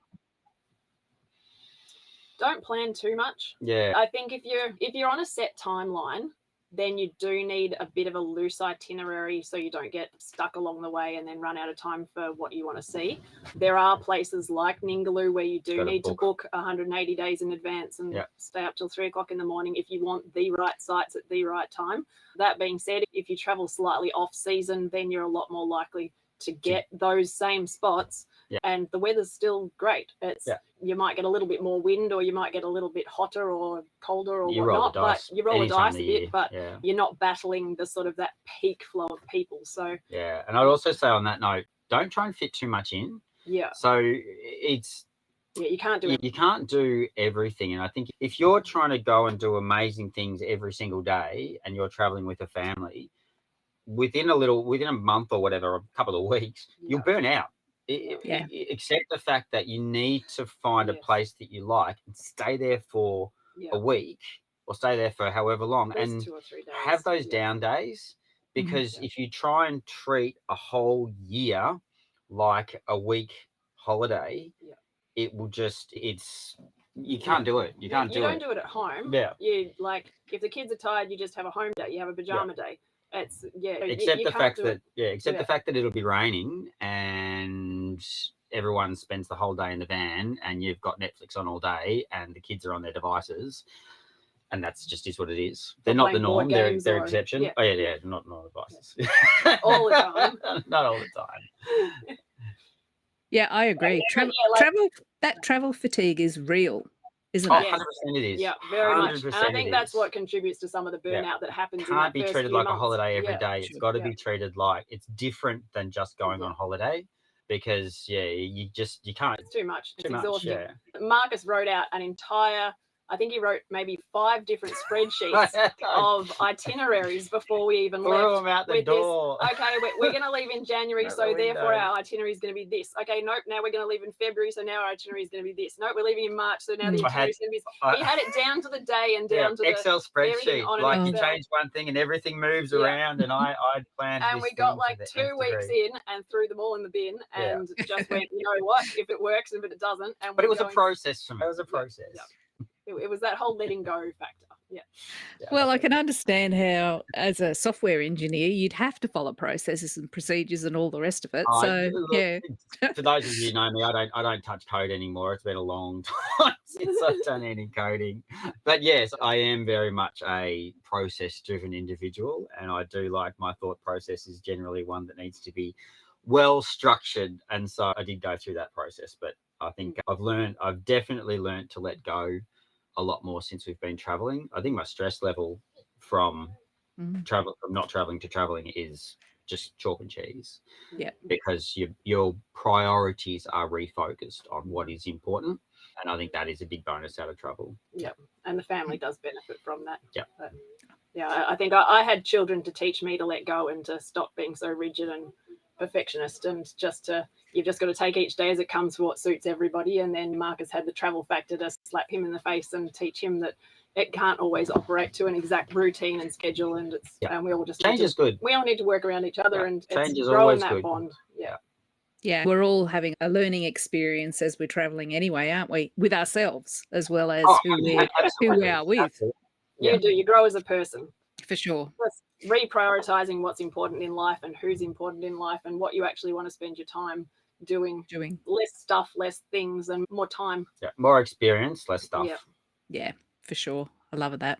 Don't plan too much. Yeah. I think if you're on a set timeline, then you do need a bit of a loose itinerary so you don't get stuck along the way and then run out of time for what you want to see. There are places like Ningaloo where you do need to book 180 days in advance and stay up till 3 o'clock in the morning if you want the right sites at the right time. That being said, if you travel slightly off season, then you're a lot more likely to get those same spots and the weather's still great. You might get a little bit more wind or you might get a little bit hotter or colder or whatnot, but you roll the dice a bit, but you're not battling the sort of that peak flow of people. So and I'd also say on that note, don't try and fit too much in. So it's you can't do you can't do everything. And I think if you're trying to go and do amazing things every single day and you're traveling with a family, within a month or whatever, a couple of weeks, you'll burn out. Accept the fact that you need to find a place that you like and stay there for a week or stay there for however long and 2 or 3 days. have those down days, because if you try and treat a whole year like a week holiday, it will just you can't do it. You don't do it at home. You if the kids are tired, you just have a home day. You have a pajama day. It's Except the fact that it'll be raining and everyone spends the whole day in the van and you've got Netflix on all day and the kids are on their devices, and that's just is what it is. They're not the norm. They're exception. Not devices. All the time. Not all the time. Yeah, I agree. Travel fatigue is real, isn't Oh, it? 100% it is. Yeah, very much. And I 100% think it that's is. what contributes to some of the Yeah. burnout that happens in Can't that be first treated few like a months. holiday every Yeah. day. It's Sure. got to Yeah. be treated like it's different than just going Yeah. on holiday, because you can't. It's too much. It's Too much, exhausting. yeah. Marcus wrote out an entire, I think he wrote maybe 5 different spreadsheets of itineraries before we even Throw left. them out the with door. This, okay, we're going to leave in January, Out so the therefore window. our itinerary is going to be this. Okay, nope, now we're going to leave in February, so now our itinerary is going to be this. Nope, we're leaving in March, so now the I itinerary is going to be this. He had it down to the day and down to the Excel everything spreadsheet. on an Like you Excel. change one thing and everything moves Yeah. around, and I planned And this we got thing like to the 2 nth weeks degree. in and threw them all in the bin Yeah. and just went, you know what, if it works and if it doesn't. And But it we're was a going- process for me. It was a process. Yeah. It was that whole letting go factor. Yeah. Yeah, Well, I definitely. can understand how, as a software engineer, you'd have to follow processes and procedures and all the rest of it. So, Look, yeah. For those of you who know me, I don't touch code anymore. It's been a long time since I've done any coding. But yes, I am very much a process-driven individual, and I do like my thought process is generally one that needs to be well structured. And so I did go through that process, but I think I've definitely learned to let go a lot more since we've been traveling. I think my stress level from not traveling to traveling is just chalk and cheese. Yeah. Because your priorities are refocused on what is important, and I think that is a big bonus out of travel. Yeah, and the family does benefit from that. Yeah. But, yeah, I think I had children to teach me to let go and to stop being so rigid and perfectionist, and you've just got to take each day as it comes for what suits everybody. And then Marcus had the travel factor to slap him in the face and teach him that it can't always operate to an exact routine and schedule, and and we all just Change is good. We all need to work around each other, and Change it's is growing always that good. bond. Yeah. Yeah. We're all having a learning experience as we're traveling anyway, aren't we? With ourselves as well as who we are with. Absolutely. You do. You grow as a person. For sure. Just reprioritizing what's important in life and who's important in life and what you actually want to spend your time doing. Less stuff, less things, and more time. Yeah, more experience, less stuff. Yeah, for sure. I love that.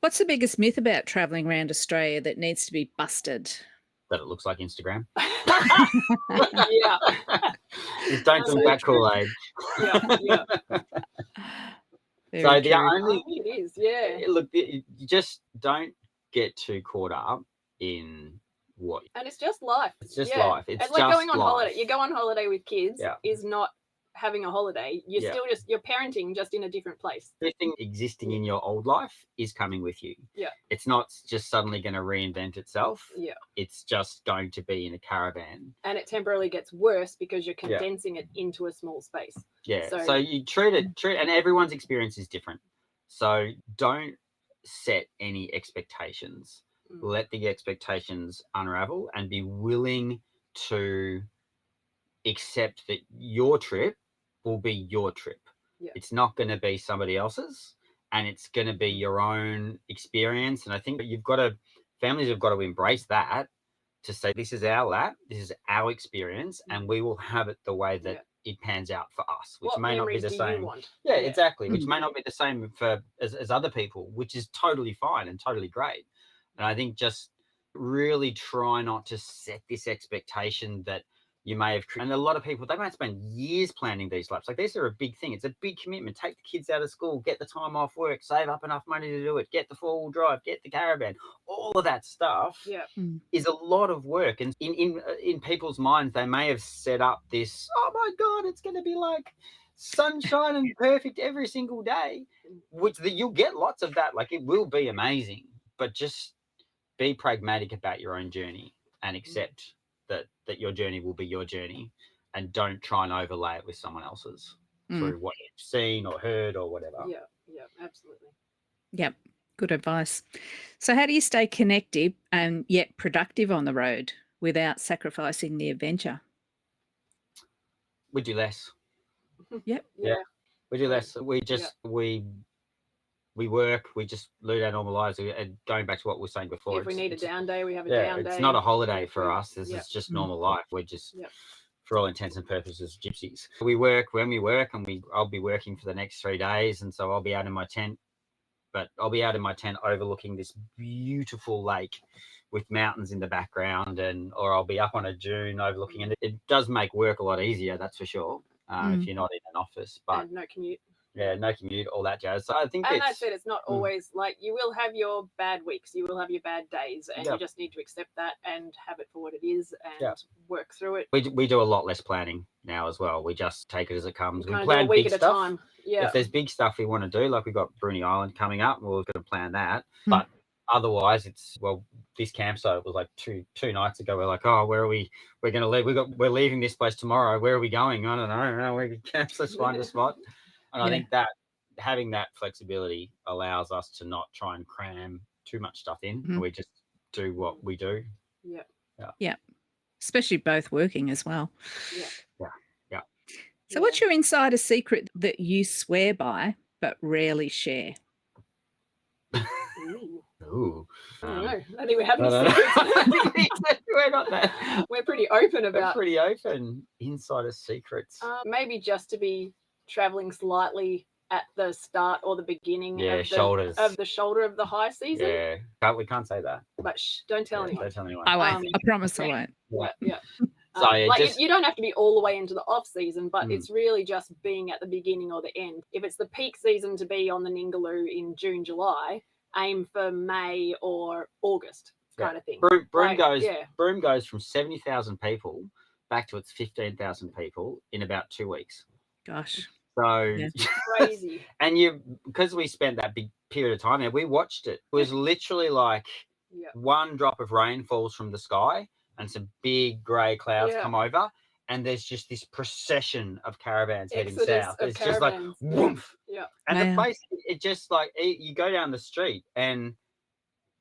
What's the biggest myth about traveling around Australia that needs to be busted? That it looks like Instagram. Yeah. Just don't drink that Kool-Aid. Yeah. Very So the true. only It is, yeah. look, you just don't get too caught up in what. And it's just life. It's just life. It's like just going on life. holiday. You go on holiday with kids Yeah. is not having a holiday. You're still you're parenting just in a different place. Everything existing in your old life is coming with you. Yeah. It's not just suddenly going to reinvent itself. Yeah. It's just going to be in a caravan. And it temporarily gets worse because you're condensing it into a small space. Yeah. So- So you treat it, and everyone's experience is different. So don't set any expectations. Let the expectations unravel and be willing to accept that your trip will be your trip. Yeah. It's not going to be somebody else's, and it's going to be your own experience. And I think families have got to embrace that, to say, this is our lap, this is our experience, and we will have it the way that it pans out for us, which What may not be memories the do same. you want? Yeah, exactly. Which may not be the same as other people, which is totally fine and totally great. And I think just really try not to set this expectation that you may have. And a lot of people, they might spend years planning these laps. Like, these are a big thing. It's a big commitment. Take the kids out of school, get the time off work, save up enough money to do it, get the 4-wheel drive, get the caravan. All of that stuff is a lot of work. And in people's minds, they may have set up this, oh my God, it's going to be like sunshine and perfect every single day, which you'll get lots of that. Like, it will be amazing, but just be pragmatic about your own journey and accept that your journey will be your journey, and don't try and overlay it with someone else's through what you've seen or heard or whatever. Yeah, absolutely. Yep. Good advice. So how do you stay connected and yet productive on the road without sacrificing the adventure? We do less. Yep. Yeah. We do less. We just we work, we just lead our normal lives. And going back to what we were saying before, If we need a down day, we have a down day. It's not a holiday for us. This is just normal life. We're just, Yep. for all intents and purposes, gypsies. We work when we work, and I'll be working for the next 3 days, and so I'll be out in my tent. But I'll be out in my tent overlooking this beautiful lake with mountains in the background, or I'll be up on a dune overlooking. And it does make work a lot easier, that's for sure. If you're not in an office, but and no commute. Yeah, no commute, all that jazz. So I think And it's that's it. It's not always like you will have your bad weeks, you will have your bad days, and you just need to accept that and have it for what it is and work through it. we do a lot less planning now as well. We just take it as it comes. We Kind of plan do a week big at stuff. a time. Yeah. If there's big stuff we want to do, like we've got Bruny Island coming up, we're going to plan that. But otherwise, it's this campsite was like two nights ago. We're like, oh, where are we? We're going to leave. We're leaving this place tomorrow. Where are we going? I don't know. We let's find a spot. And I think that having that flexibility allows us to not try and cram too much stuff in. And we just do what we do. Yeah. Especially both working as well. Yeah. So what's your insider secret that you swear by but rarely share? Ooh. I don't know. I think we have any secrets. We're not that. We're pretty open about. We're pretty open. Insider secrets. Maybe just to be traveling slightly at the start or the beginning of the shoulders of the shoulder of the high season. Yeah, we can't say that. But don't tell anyone. Don't tell anyone. I won't. I promise I won't. Yeah. So you don't have to be all the way into the off season, but it's really just being at the beginning or the end. If it's the peak season to be on the Ningaloo in June, July, aim for May or August kind of thing. Broome goes from 70,000 people back to its 15,000 people in about 2 weeks. Gosh. So crazy. And because we spent that big period of time there, we watched it. It was literally like one drop of rain falls from the sky and some big grey clouds come over, and there's just this procession of caravans heading south. It's just like woof. Yeah. And the place, it just like you go down the street and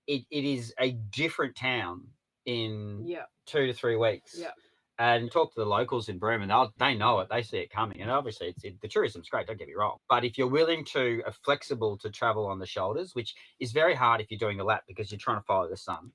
it is a different town in 2 to 3 weeks. Yeah. And talk to the locals in Broome, and they know it. They see it coming. And obviously, the tourism's great, don't get me wrong. But if you're willing to, flexible to travel on the shoulders, which is very hard if you're doing a lap because you're trying to follow the sun.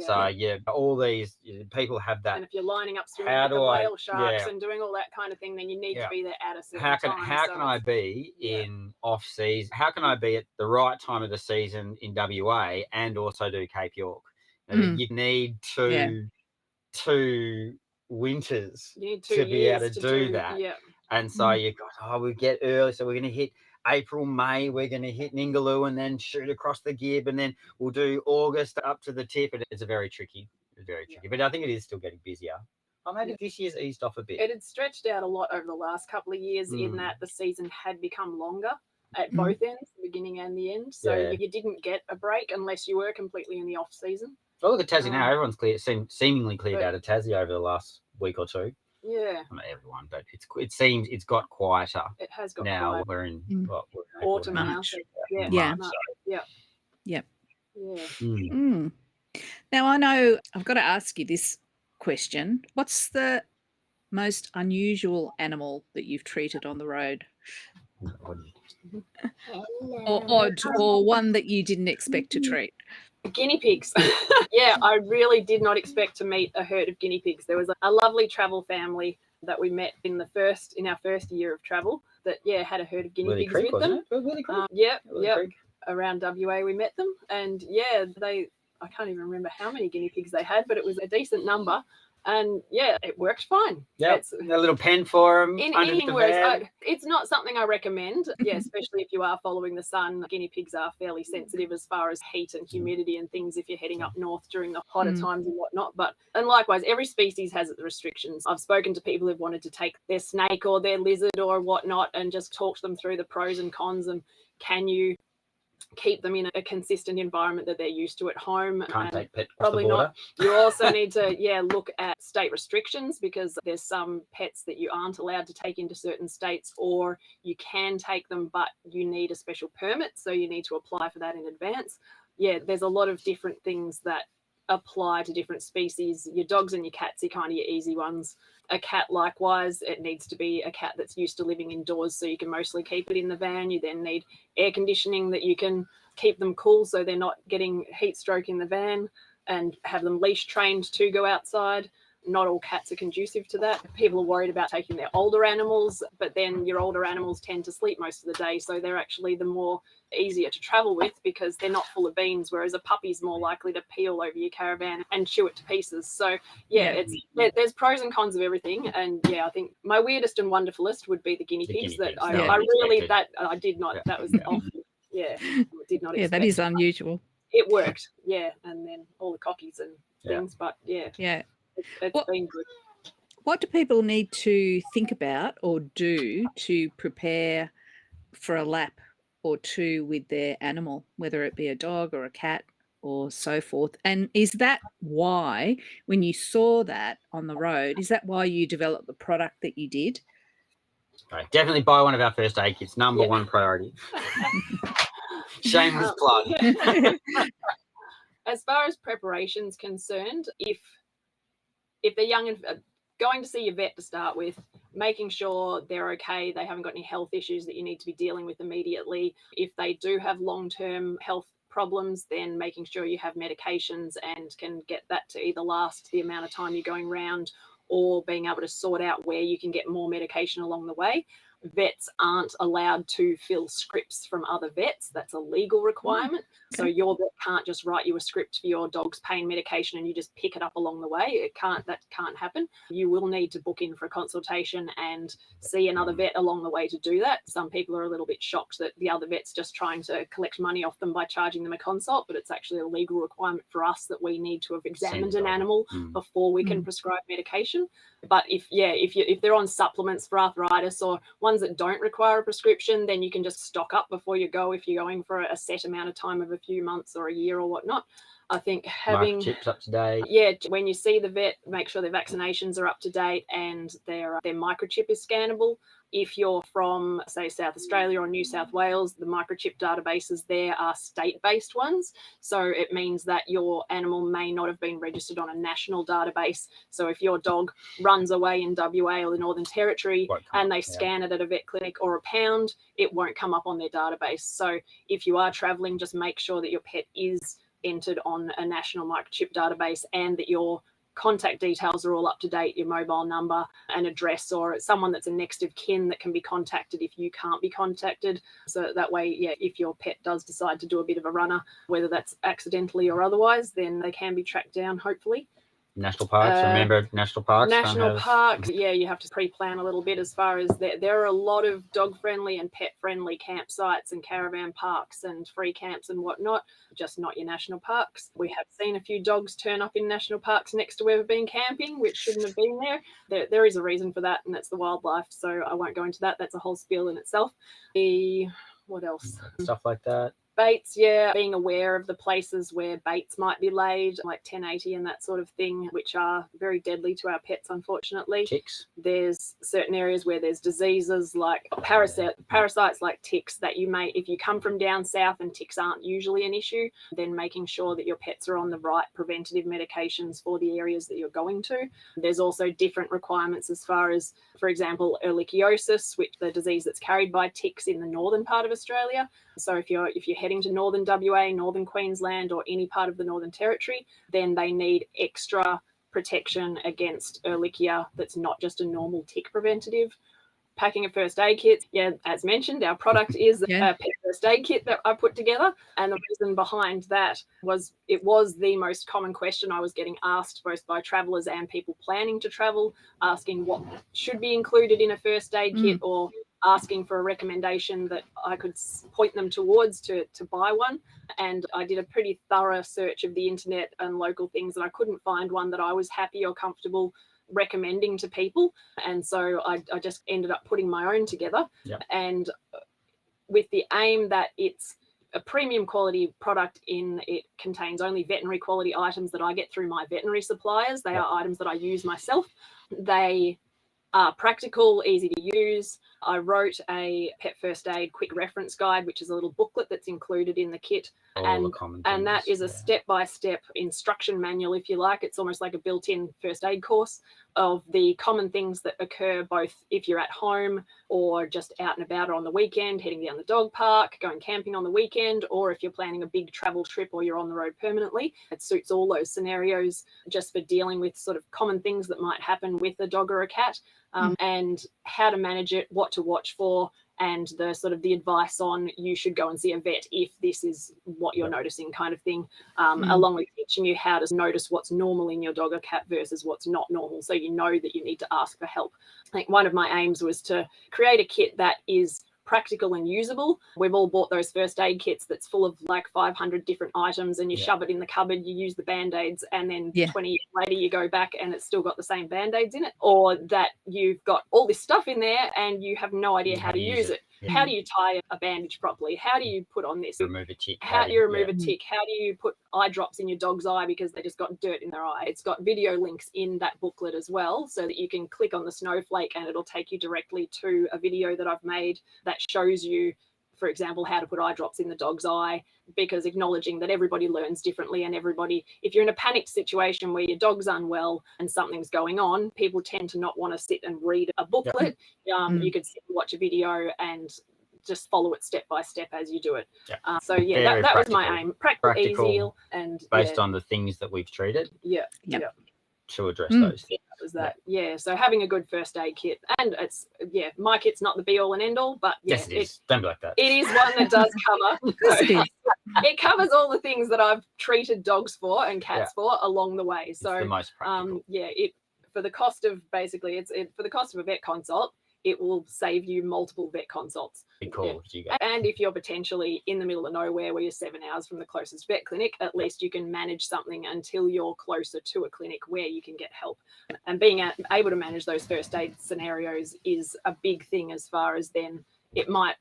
So, all these people have that. And if you're lining up swimming with the whale sharks and doing all that kind of thing, then you need to be there at a certain time. How can I be in off-season? How can I be at the right time of the season in WA and also do Cape York? You need two winters to be able to do that. And so you got, we get early, so we're going to hit April, May, we're going to hit Ningaloo and then shoot across the Gib, and then we'll do August up to the tip. And it's very tricky. But I think it is still getting busier. Maybe this year's eased off a bit. It had stretched out a lot over the last couple of years in that the season had become longer at both ends, the beginning and the end. So you didn't get a break unless you were completely in the off season. Oh, look at Tassie now. Everyone's seemingly cleared out of Tassie over the last week or two. Yeah. Not everyone, but it seems it's got quieter. It has got now. quieter. We're in autumn now. Now I know I've got to ask you this question. What's the most unusual animal that you've treated on the road? Or odd, or one that you didn't expect to treat? Guinea pigs. I really did not expect to meet a herd of guinea pigs. There was a lovely travel family that we met in our first year of travel that had a herd of guinea pigs with them. Around WA we met them, and I can't even remember how many guinea pigs they had, but it was a decent number. And it worked fine. Yeah, a little pen for them. Anything works. It's not something I recommend. Especially if you are following the sun. Guinea pigs are fairly sensitive as far as heat and humidity and things if you're heading up north during the hotter times and whatnot. And likewise, every species has its restrictions. I've spoken to people who've wanted to take their snake or their lizard or whatnot and just talk them through the pros and cons, and can you keep them in a consistent environment that they're used to at home. Can't take pet probably the border. Not. You also need to look at state restrictions, because there's some pets that you aren't allowed to take into certain states, or you can take them but you need a special permit, so you need to apply for that in advance. There's a lot of different things that apply to different species. Your dogs and your cats are kind of your easy ones. A cat, likewise, it needs to be a cat that's used to living indoors, so you can mostly keep it in the van. You then need air conditioning that you can keep them cool so they're not getting heat stroke in the van, and have them leash trained to go outside. not all cats are conducive to that. People are worried about taking their older animals, but then your older animals tend to sleep most of the day, so they're actually the more easier to travel with because they're not full of beans, whereas a puppy's more likely to peel over your caravan and chew it to pieces. So there's pros and cons of everything. And I think my weirdest and wonderfulest would be the guinea pigs. That I did not. That was off. Did not expect. Yeah, that is unusual. It worked, and then all the cockies and things, but it's been good. What do people need to think about or do to prepare for a lap or two with their animal, whether it be a dog or a cat or so forth? And is that why, when you saw that on the road, is that why you developed the product that you did? Right, definitely buy one of our first aid kits. Number one priority. Shameless plug. As far as preparation's concerned, if they're young and going to see your vet to start with, making sure they're okay, they haven't got any health issues that you need to be dealing with immediately. If they do have long-term health problems, then making sure you have medications and can get that to either last the amount of time you're going around or being able to sort out where you can get more medication along the way. Vets aren't allowed to fill scripts from other vets. That's a legal requirement. So your vet can't just write you a script for your dog's pain medication and you just pick it up along the way. That can't happen. You will need to book in for a consultation and see another vet along the way to do that. Some people are a little bit shocked that the other vet's just trying to collect money off them by charging them a consult, but it's actually a legal requirement for us that we need to have examined an animal before we can prescribe medication. But if they're on supplements for arthritis or ones that don't require a prescription, then you can just stock up before you go if you're going for a set amount of time of a few months or a year or whatnot. I think having microchips up to date. When you see the vet, make sure their vaccinations are up to date and their microchip is scannable. If you're from, say, South Australia or New South Wales, the microchip databases there are state-based ones. So it means that your animal may not have been registered on a national database. So if your dog runs away in WA or the Northern Territory and they scan it at a vet clinic or a pound, it won't come up on their database. So if you are traveling, just make sure that your pet is entered on a national microchip database and that your contact details are all up to date, your mobile number and address, or someone that's a next of kin that can be contacted if you can't be contacted. So that way, if your pet does decide to do a bit of a runner, whether that's accidentally or otherwise, then they can be tracked down, hopefully. National parks, remember national parks? Parks, you have to pre-plan a little bit as far as there are a lot of dog-friendly and pet-friendly campsites and caravan parks and free camps and whatnot, just not your national parks. We have seen a few dogs turn up in national parks next to where we've been camping, which shouldn't have been there. There is a reason for that, and that's the wildlife, so I won't go into that. That's a whole spiel in itself. What else? Stuff like that. Baits, being aware of the places where baits might be laid, like 1080 and that sort of thing, which are very deadly to our pets, unfortunately. Ticks. There's certain areas where there's diseases like parasites like ticks that you may, if you come from down south and ticks aren't usually an issue, then making sure that your pets are on the right preventative medications for the areas that you're going to. There's also different requirements as far as, for example, ehrlichiosis, which the disease that's carried by ticks in the northern part of Australia. So if you're heading to northern WA, northern Queensland, or any part of the Northern Territory, then they need extra protection against Ehrlichia that's not just a normal tick preventative. Packing a first aid kit. As mentioned, our product is a pet first aid kit that I put together. And the reason behind that was it was the most common question I was getting asked both by travellers and people planning to travel, asking what should be included in a first aid kit or asking for a recommendation that I could point them towards to buy one. And I did a pretty thorough search of the internet and local things, and I couldn't find one that I was happy or comfortable recommending to people. And so I just ended up putting my own together. And with the aim that it's a premium quality product it contains only veterinary quality items that I get through my veterinary suppliers. They are items that I use myself. They are practical, easy to use. I wrote a pet first aid quick reference guide, which is a little booklet that's included in the kit. And that is a step-by-step instruction manual, if you like. It's almost like a built-in first aid course of the common things that occur both if you're at home or just out and about on the weekend, heading down the dog park, going camping on the weekend, or if you're planning a big travel trip or you're on the road permanently. It suits all those scenarios just for dealing with sort of common things that might happen with a dog or a cat, and how to manage it, what to watch for, and the sort of the advice on you should go and see a vet if this is what you're noticing kind of thing, along with teaching you how to notice what's normal in your dog or cat versus what's not normal, so you know that you need to ask for help. I think one of my aims was to create a kit that is practical and usable. We've all bought those first aid kits that's full of like 500 different items, and you shove it in the cupboard, you use the band-aids, and then 20 years later you go back and it's still got the same band-aids in it, or that you've got all this stuff in there and you have no idea how to use it. How do you tie a bandage properly? How do you put on this? Remove a tick. How do you remove a tick? How do you put eye drops in your dog's eye because they just got dirt in their eye? It's got video links in that booklet as well, so that you can click on the snowflake and it'll take you directly to a video that I've made that shows you, for example, how to put eye drops in the dog's eye, because acknowledging that everybody learns differently, and everybody, if you're in a panicked situation where your dog's unwell and something's going on, people tend to not want to sit and read a booklet. You could sit and watch a video and just follow it step by step as you do it. So yeah, that was my aim. Practical, easy, and based on the things that we've treated. To address those things. That was that. So having a good first aid kit, and it's my kit's not the be all and end all, but yes, it is. Don't be like that. It is one that does cover. It covers all the things that I've treated dogs for and cats for along the way. So it's the most practical. For the cost of for the cost of a vet consult, it will save you multiple vet consults. And if you're potentially in the middle of nowhere where you're 7 hours from the closest vet clinic, at least you can manage something until you're closer to a clinic where you can get help. And being able to manage those first aid scenarios is a big thing, as far as then it might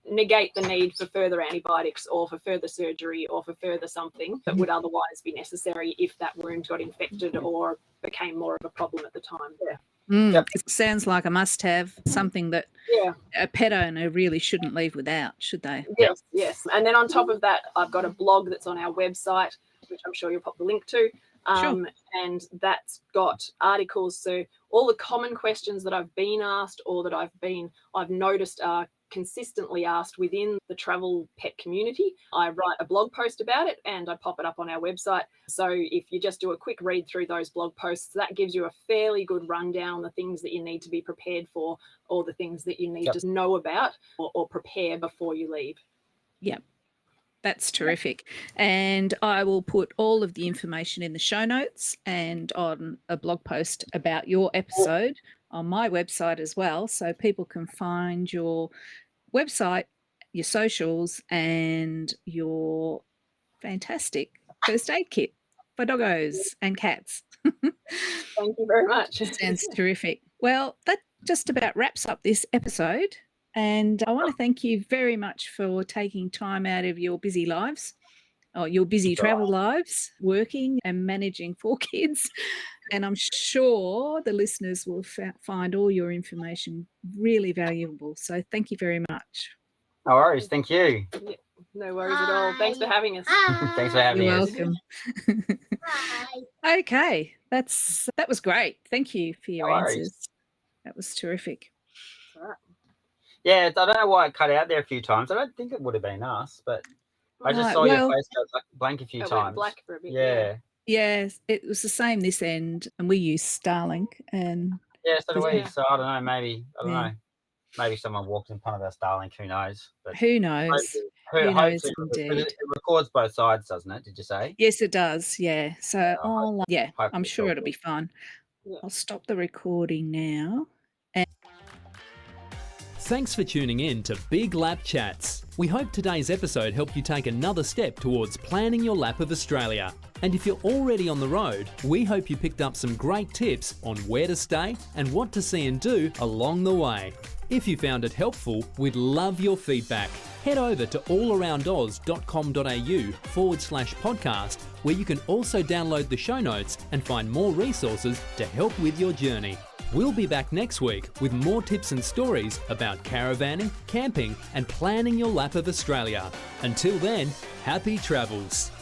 negate the need for further antibiotics or for further surgery or for further something that would otherwise be necessary if that wound got infected or became more of a problem at the time. It sounds like a must-have, something that a pet owner really shouldn't leave without, should they? Yes. And then on top of that, I've got a blog that's on our website, which I'm sure you'll pop the link to. And that's got articles. So all the common questions that I've been asked or that I've noticed are consistently asked within the travel pet community. I write a blog post about it and I pop it up on our website. So if you just do a quick read through those blog posts, that gives you a fairly good rundown, the things that you need to be prepared for, or the things that you need to know about or prepare before you leave. That's terrific. And I will put all of the information in the show notes and on a blog post about your episode on my website as well, so people can find your website, your socials, and your fantastic first aid kit for doggos and cats. Thank you very much. Sounds terrific. Well, that just about wraps up this episode. And I want to thank you very much for taking time out of your busy lives, or your busy travel lives, working and managing 4 kids. And I'm sure the listeners will find all your information really valuable. So thank you very much. No worries. Thank you. No worries at all. Thanks for having us. Thanks for having us. You're welcome. Okay, that was great. Thank you for your answers. That was terrific. All right. Yeah, I don't know why it cut out there a few times. I don't think it would have been us, but I just saw your face go blank a few times. Went black for a bit. Yes, it was the same this end, and we use Starlink. And so do we. So I don't know. Maybe Maybe someone walks in front of our Starlink. Who knows? But who knows? Who knows indeed. It records both sides, doesn't it? Did you say? Yes, it does. Yeah. So I'm sure it'll be fun. Yeah. I'll stop the recording now. Thanks for tuning in to Big Lap Chats. We hope today's episode helped you take another step towards planning your lap of Australia. And if you're already on the road, we hope you picked up some great tips on where to stay and what to see and do along the way. If you found it helpful, we'd love your feedback. Head over to allaroundoz.com.au/podcast, where you can also download the show notes and find more resources to help with your journey. We'll be back next week with more tips and stories about caravanning, camping, and planning your lap of Australia. Until then, happy travels.